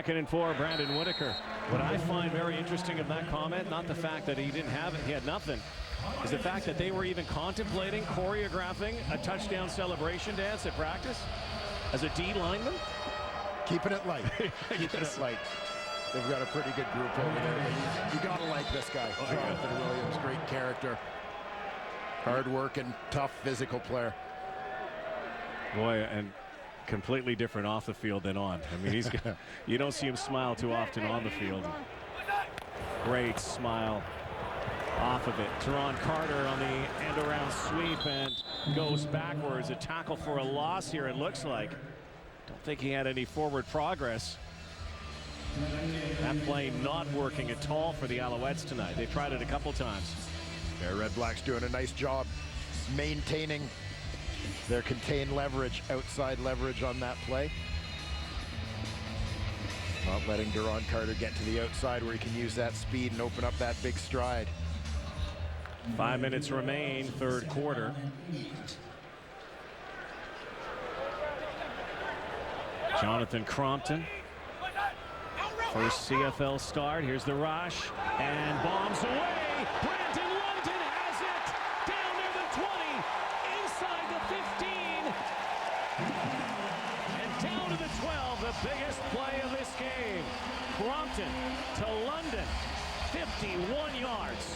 Checking in for Brandon Whitaker. What I find very interesting of that comment, not the fact that he didn't have it, he had nothing, is the fact that they were even contemplating choreographing a touchdown celebration dance at practice as a D lineman. Keeping it light. Keeping it light. They've got a pretty good group over there. You gotta like this guy, Jonathan Williams. Great character. Hard-working, tough, physical player. Boy, and completely different off the field than on. I mean, you don't see him smile too often on the field. Great smile off of it. Teron Carter on the end-around sweep and goes backwards. A tackle for a loss here, it looks like. Don't think he had any forward progress. That play not working at all for the Alouettes tonight. They tried it a couple times. Yeah, Redblacks doing a nice job maintaining their contained leverage, outside leverage on that play. Not letting Teron Carter get to the outside where he can use that speed and open up that big stride. 5 minutes remain, third quarter. Jonathan Crompton. First CFL start. Here's the rush. And bombs away. Brandon London has it. Down near the 20. Inside the 15. And down to the 12. The biggest play of this game. Crompton to London. 51 yards.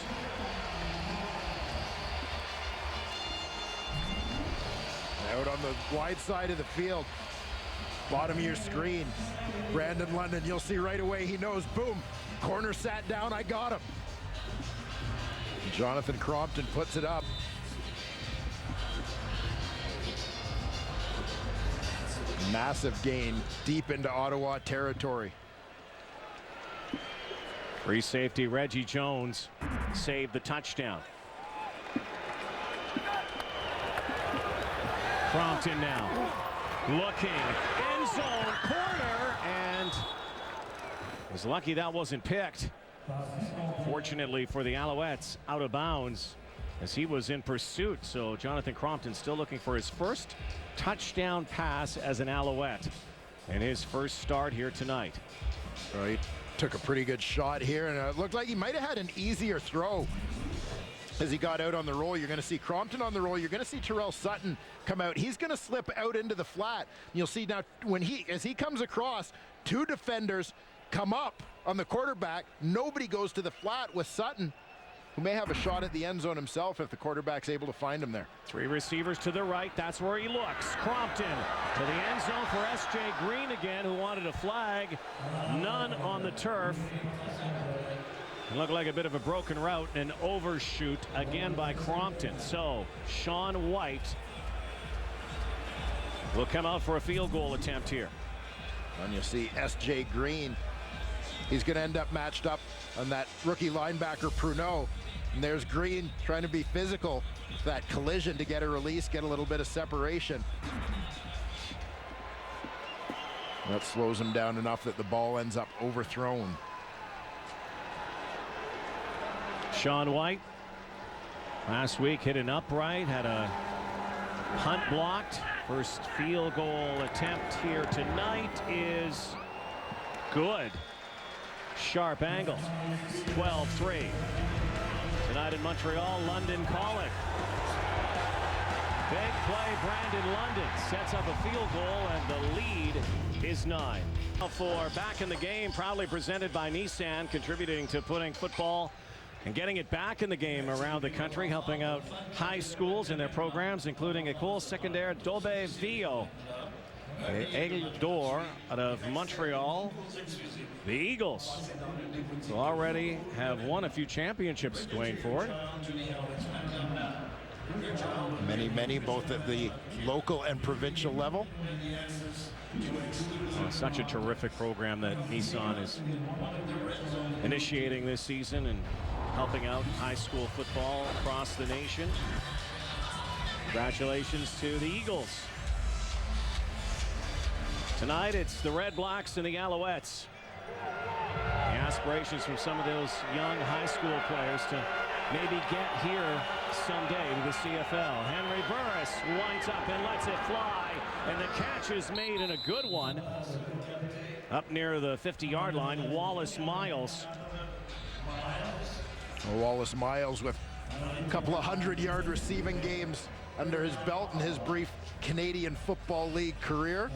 Out on the wide side of the field. Bottom of your screen. Brandon London, you'll see right away, he knows, boom, corner sat down, I got him. Jonathan Crompton puts it up. Massive gain deep into Ottawa territory. Free safety Reggie Jones saved the touchdown. Crompton now looking, end zone, corner, and was lucky that wasn't picked. Fortunately for the Alouettes, out of bounds as he was in pursuit. So Jonathan Crompton still looking for his first touchdown pass as an Alouette and his first start here tonight. Right, took a pretty good shot here, and it looked like he might have had an easier throw. As he got out on the roll, you're going to see Crompton on the roll. You're going to see Terrell Sutton come out. He's going to slip out into the flat. You'll see now as he comes across, two defenders come up on the quarterback. Nobody goes to the flat with Sutton, who may have a shot at the end zone himself if the quarterback's able to find him there. Three receivers to the right. That's where he looks. Crompton to the end zone for S.J. Green again, who wanted a flag. None on the turf. It looked like a bit of a broken route, and overshoot again by Crompton. So Sean White will come out for a field goal attempt here. And you'll see S.J. Green. He's going to end up matched up on that rookie linebacker Pruneau. And there's Green trying to be physical with that collision to get a release, get a little bit of separation. That slows him down enough that the ball ends up overthrown. Sean White last week hit an upright, had a punt blocked. First field goal attempt here tonight is good. Sharp angle. 12-3. Tonight in Montreal, London calling. Big play, Brandon London sets up a field goal, and the lead is 9. For Back in the Game, proudly presented by Nissan, contributing to putting football and getting it back in the game around the country, helping out high schools in their programs, including École Secondaire d'Aubeville. Aigle d'Or out of Montreal. The Eagles who already have won a few championships, Dwayne Ford. Many, both at the local and provincial level. Oh, such a terrific program that Nissan is initiating this season and helping out high school football across the nation. Congratulations to the Eagles. Tonight it's the Redblacks and the Alouettes. The aspirations from some of those young high school players to maybe get here someday to the CFL. Henry Burris winds up and lets it fly, and the catch is made, and a good one. Up near the 50-yard line, Wallace Miles. Wallace Miles with a couple of 100-yard receiving games under his belt in his brief Canadian Football League career.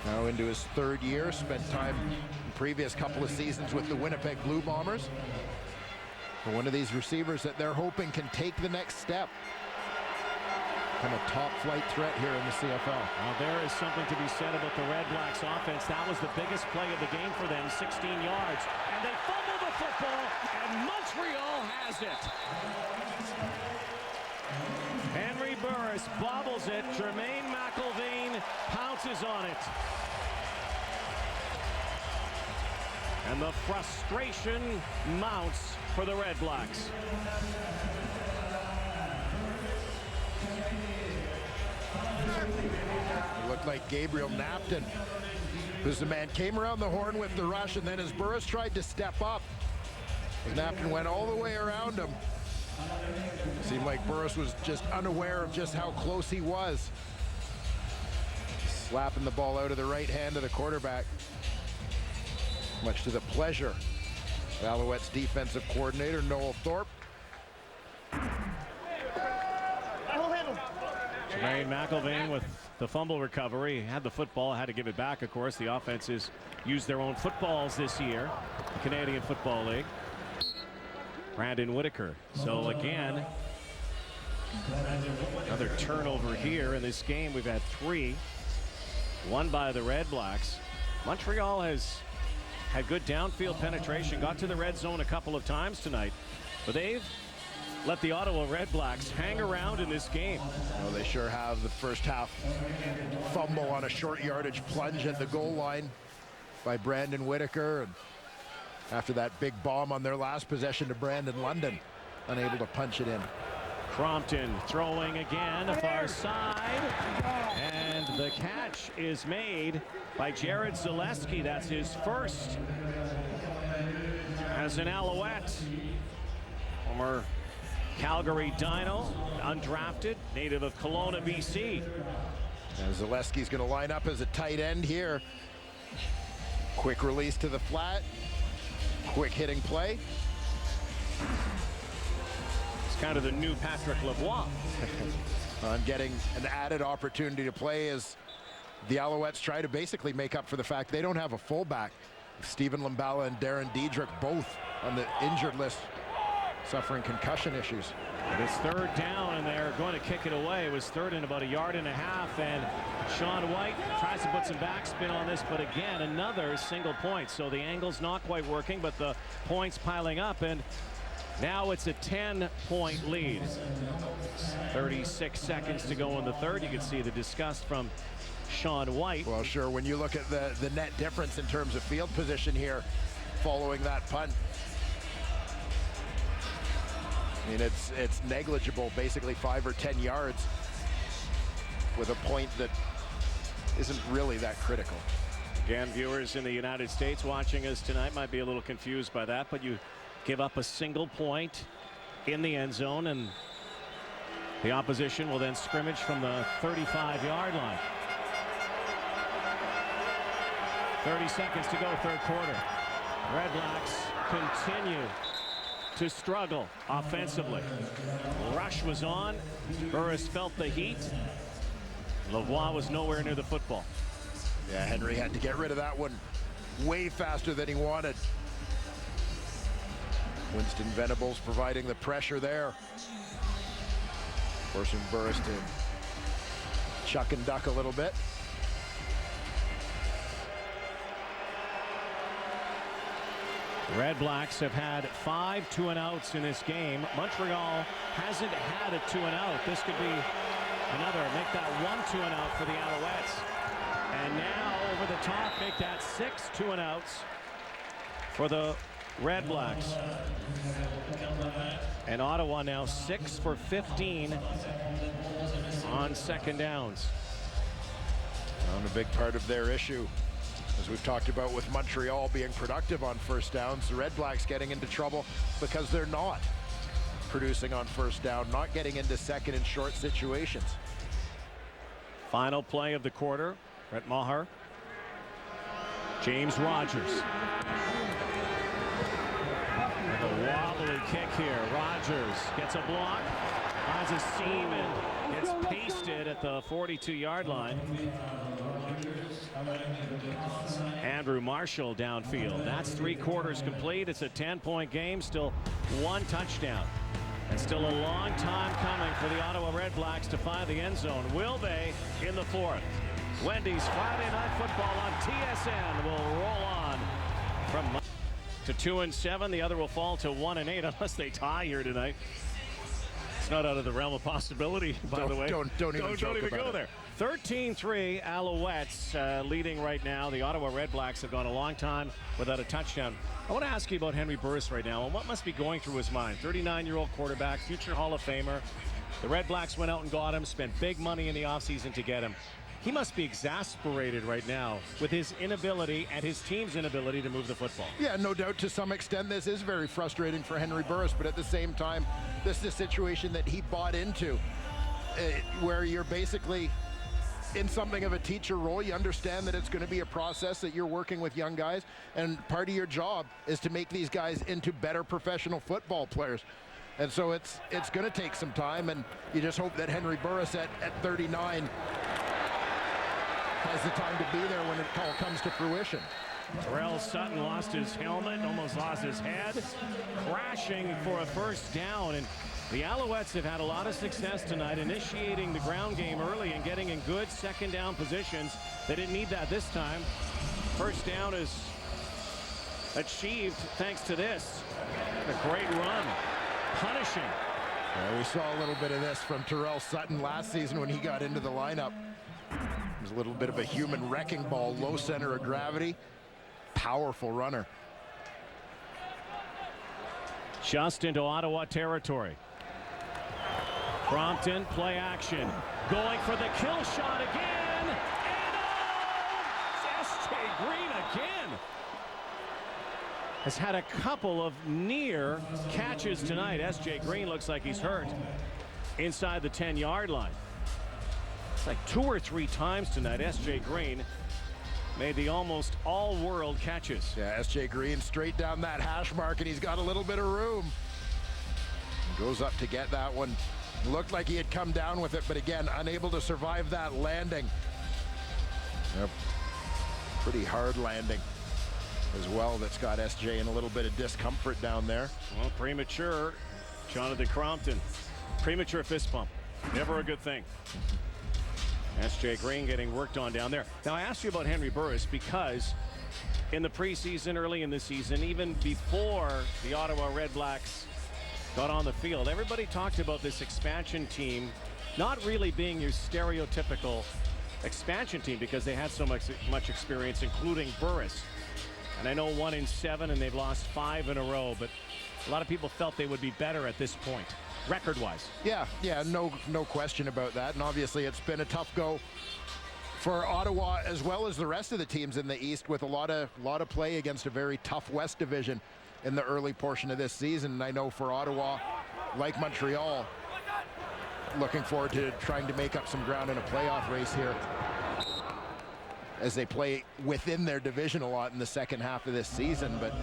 Now into his third year, spent time in previous couple of seasons with the Winnipeg Blue Bombers. For one of these receivers that they're hoping can take the next step. Kind of top flight threat here in the CFL. Well, there is something to be said about the Redblacks offense. That was the biggest play of the game for them, 16 yards. And they fumble the football, and Montreal has it. Henry Burris bobbles it. Jermaine McElvain pounces on it. And the frustration mounts for the Redblacks. It looked like Gabriel Napton, who's the man, came around the horn with the rush, and then as Burris tried to step up, Napton went all the way around him. Seemed like Burris was just unaware of just how close he was. Slapping the ball out of the right hand of the quarterback. Much to the pleasure of Alouettes defensive coordinator Noel Thorpe. Jermaine McElvain with the fumble recovery. He had the football, had to give it back, of course. The offenses used their own footballs this year, the Canadian Football League. Brandon Whitaker. So again, another turnover here in this game. We've had 3, one by the Redblacks. Montreal has had good downfield penetration, got to the red zone a couple of times tonight, but they've let the Ottawa Redblacks hang around in this game. Well, they sure have. The first half fumble on a short yardage plunge at the goal line by Brandon Whitaker, and after that big bomb on their last possession to Brandon London, unable to punch it in. Crompton throwing again, far side, and the catch is made by Jared Zaleski. That's his first as an Alouette. Former Calgary Dino, undrafted, native of Kelowna, BC. And Zaleski's going to line up as a tight end here. Quick release to the flat, quick hitting play. Kind of the new Patrick Lavoie. I'm getting an added opportunity to play as the Alouettes try to basically make up for the fact they don't have a fullback. Stephen Limbala and Darren Diedrich both on the injured list, suffering concussion issues. It's third down, and they're going to kick it away. It was third and about 1.5 yards, and Sean White tries to put some backspin on this, but again, another single point. So the angle's not quite working, but the points piling up, and now it's a 10-point lead. 36 seconds to go in the third. You can see the disgust from Sean White. Well, sure, when you look at the net difference in terms of field position here following that punt, I mean, it's negligible, basically 5 or 10 yards with a point that isn't really that critical. Again, viewers in the United States watching us tonight might be a little confused by that, but you give up a single point in the end zone, and the opposition will then scrimmage from the 35-yard line. 30 seconds to go, third quarter. Redblacks continue to struggle offensively. Rush was on. Burris felt the heat. Lavoie was nowhere near the football. Yeah, Henry had to get rid of that one way faster than he wanted. Winston Venables providing the pressure there, forcing Burris to chuck and duck a little bit. Redblacks have had 5 2-and-outs in this game. Montreal hasn't had a 2-and-out. This could be another, make that 1 2-and-out for the Alouettes. And now over the top, make that 6 2-and-outs for the Redblacks. And Ottawa now 6 for 15 on second downs. And a big part of their issue, as we've talked about with Montreal being productive on first downs, the Redblacks getting into trouble because they're not producing on first down, not getting into second and short situations. Final play of the quarter. Brett Maher James Rogers. With a wobbly kick here. Rogers gets a block, finds a seam, and gets pasted at the 42-yard line. Andrew Marshall downfield. That's 3/4 complete. It's a 10-point game. Still one touchdown. And still a long time coming for the Ottawa Redblacks to find the end zone. Will they in the 4th? Wendy's Friday Night Football on TSN will roll on from to 2-7. The other will fall to 1-8 unless they tie here tonight. It's not out of the realm of possibility, by the way. Don't even go there. 13-3 Alouettes leading right now. The Ottawa Redblacks have gone a long time without a touchdown. I want to ask you about Henry Burris right now and what must be going through his mind. 39-year-old quarterback, future Hall of Famer. The Redblacks went out and got him, spent big money in the offseason to get him. He must be exasperated right now with his inability and his team's inability to move the football. Yeah, no doubt to some extent this is very frustrating for Henry Burris, but at the same time, this is a situation that he bought into where you're basically in something of a teacher role. You understand that it's going to be a process, that you're working with young guys, and part of your job is to make these guys into better professional football players. And so it's going to take some time, and you just hope that Henry Burris at 39 has the time to be there when it all comes to fruition. Terrell Sutton lost his helmet, almost lost his head, crashing for a first down. And the Alouettes have had a lot of success tonight initiating the ground game early and getting in good second down positions. They didn't need that this time. First down is achieved thanks to this. A great run, punishing. Yeah, we saw a little bit of this from Terrell Sutton last season when he got into the lineup. It was a little bit of a human wrecking ball, low center of gravity, powerful runner. Just into Ottawa territory. Crompton, play action, going for the kill shot again, and S.J. Green again. Has had a couple of near catches tonight. S.J. Green looks like he's hurt inside the 10-yard line. It's like 2 or 3 times tonight S.J. Green made the almost all-world catches. Yeah, S.J. Green straight down that hash mark, and he's got a little bit of room. Goes up to get that one. Looked like he had come down with it, but again, unable to survive that landing. Yep. Pretty hard landing as well. That's got S.J. in a little bit of discomfort down there. Well, premature, Jonathan Crompton. Premature fist bump. Never a good thing. S.J. Green getting worked on down there. Now, I asked you about Henry Burris because in the preseason, early in the season, even before the Ottawa Redblacks got on the field, everybody talked about this expansion team not really being your stereotypical expansion team because they had so much experience, including Burris. And I know 1-7 and they've lost 5 in a row, but a lot of people felt they would be better at this point. Record-wise. Yeah, no question about that. And obviously it's been a tough go for Ottawa as well as the rest of the teams in the East, with a lot of play against a very tough West division in the early portion of this season. And I know for Ottawa, like Montreal, looking forward to trying to make up some ground in a playoff race here as they play within their division a lot in the second half of this season. But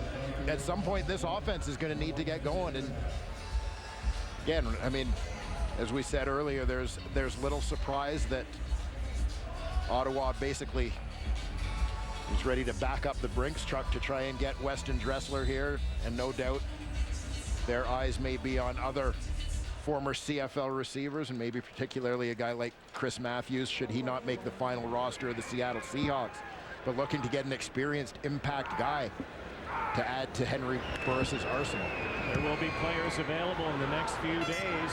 at some point this offense is going to need to get going. And again, I mean, as we said earlier, there's little surprise that Ottawa basically is ready to back up the Brinks truck to try and get Weston Dressler here. And no doubt their eyes may be on other former CFL receivers, and maybe particularly a guy like Chris Matthews, should he not make the final roster of the Seattle Seahawks. But looking to get an experienced impact guy to add to Henry Burris's arsenal. There will be players available in the next few days.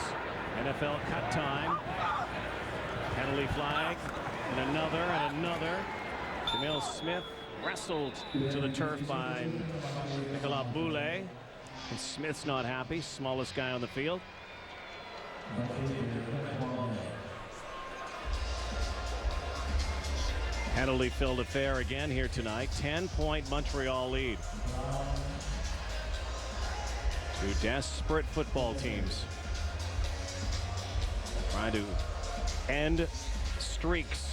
NFL cut time. Penalty flag. And another. Jamil Smith wrestled to the turf by Nicolas Boulay. And Smith's not happy. Smallest guy on the field. Penalty-filled affair again here tonight. 10-point Montreal lead. Two desperate football teams trying to end streaks.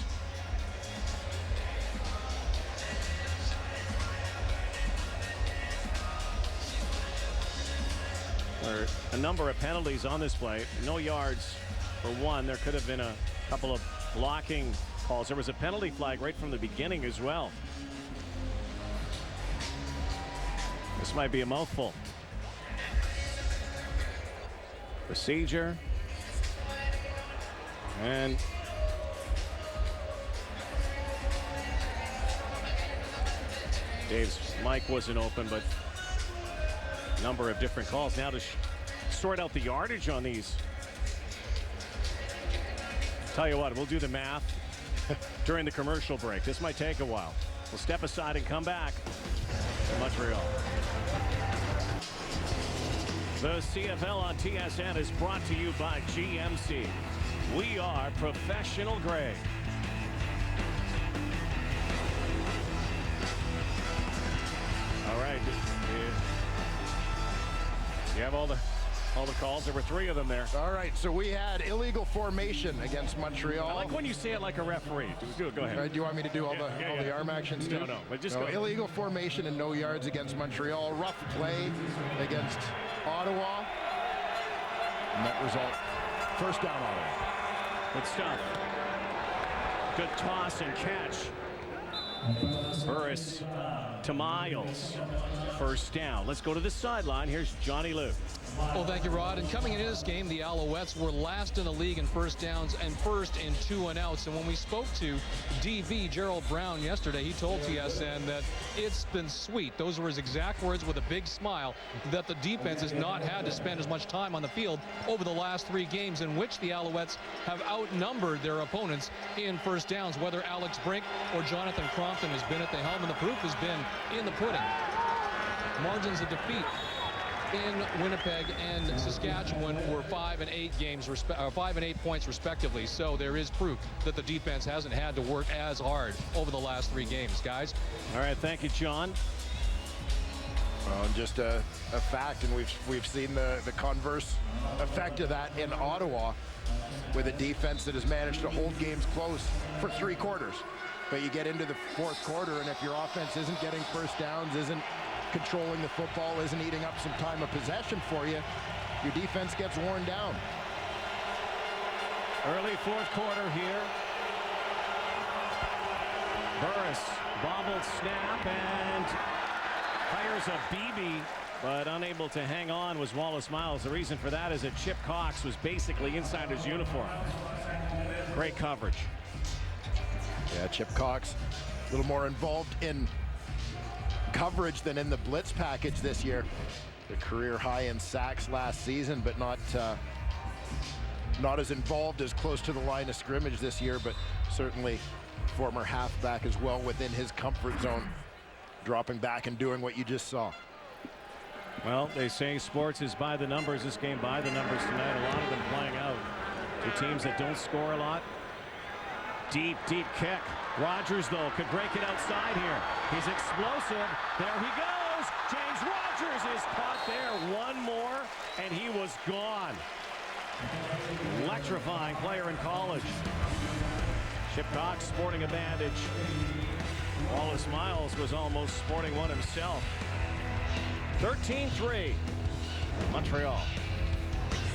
There are a number of penalties on this play. No yards for one. There could have been a couple of blocking calls. There was a penalty flag right from the beginning as well. This might be a mouthful. Procedure. And Dave's mic wasn't open, but a number of different calls. Now to sort out the yardage on these. Tell you what, we'll do the math during the commercial break. This might take a while. We'll step aside and come back to Montreal. The CFL on TSN is brought to you by GMC. We are professional grade. All right. You have all the calls. There were 3 of them there. All right, so we had illegal formation against Montreal. I like when you say it like a referee. Go ahead. Do you want me to do all the arm actions too? No, but just go. Illegal formation and no yards against Montreal. Rough play against Ottawa. Net result, first down Ottawa. Good stuff. Good toss and catch. Burris to Miles. First down. Let's go to the sideline. Here's Johnny Lou. Well, thank you, Rod. And coming into this game, the Alouettes were last in the league in first downs and first in 2-and-outs. And when we spoke to DB Gerald Brown yesterday, he told TSN that it's been sweet. Those were his exact words, with a big smile, that the defense has not had to spend as much time on the field over the last 3 games in which the Alouettes have outnumbered their opponents in first downs, whether Alex Brink or Jonathan Crompton has been at the helm, and the proof has been in the pudding. Margins of defeat in Winnipeg and Saskatchewan were 5 and 8 points respectively. So there is proof that the defense hasn't had to work as hard over the last 3 games, guys. All right, thank you, John. Well, just a fact, and we've seen the converse effect of that in Ottawa, with a defense that has managed to hold games close for 3 quarters. But you get into the 4th quarter, and if your offense isn't getting first downs, isn't controlling the football, isn't eating up some time of possession for you, your defense gets worn down. Early 4th quarter here. Burris bobbled snap and fires a BB, but unable to hang on was Wallace Miles. The reason for that is that Chip Cox was basically inside his uniform. Great coverage. Yeah, Chip Cox a little more involved in coverage than in the blitz package this year. The career high in sacks last season, but not as involved, as close to the line of scrimmage this year, but certainly former halfback as well within his comfort zone, dropping back and doing what you just saw. Well, they say sports is by the numbers. This game by the numbers tonight. A lot of them playing out to teams that don't score a lot. Deep kick. Rogers, though, could break it outside here. He's explosive. There he goes. James Rogers is caught there. One more, and he was gone. Electrifying player in college. Chip Cox sporting a bandage. Wallace Miles was almost sporting one himself. 13-3, Montreal.